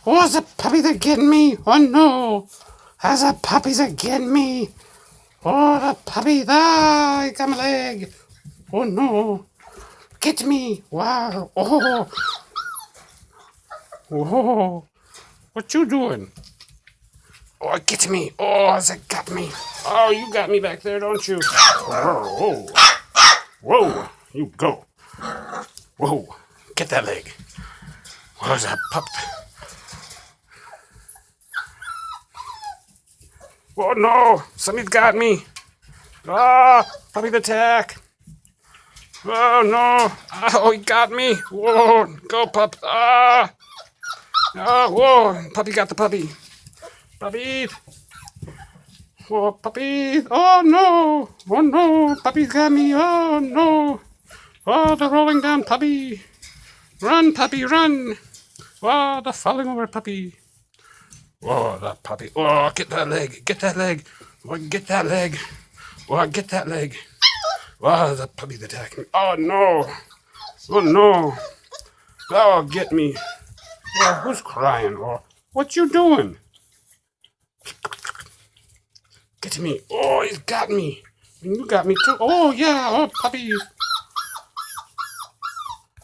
Oh, the puppy that getting me. Oh no. There's the puppies that getting me. Oh, the puppy. Ah, he got my leg. Oh no. Get me. Wow. Oh. Oh. What you doing? Oh, get me. Oh, it got me. Oh, you got me back there, don't you? Whoa. Whoa. You go. Whoa. Get that leg. Where's that pup? Oh no! Somebody's got me! Ah! Puppy attack! Oh no! Oh, he got me! Whoa! Go, pup! Ah! Oh, whoa! Puppy got the puppy! Puppy! Whoa, puppy! Oh no! Oh no! Puppy's got me! Oh no! Oh, they're rolling down, puppy! Run, puppy, run! Oh, they're falling over, puppy! Oh, that puppy. Oh, get that leg. Get that leg. Oh, get that leg. Oh, get that leg. Oh, that puppy's attacking me. Oh, no. Oh, no. Oh, get me. Oh, who's crying? Oh, what you doing? Get me. Oh, he's got me. And you got me too. Oh, yeah. Oh, puppies.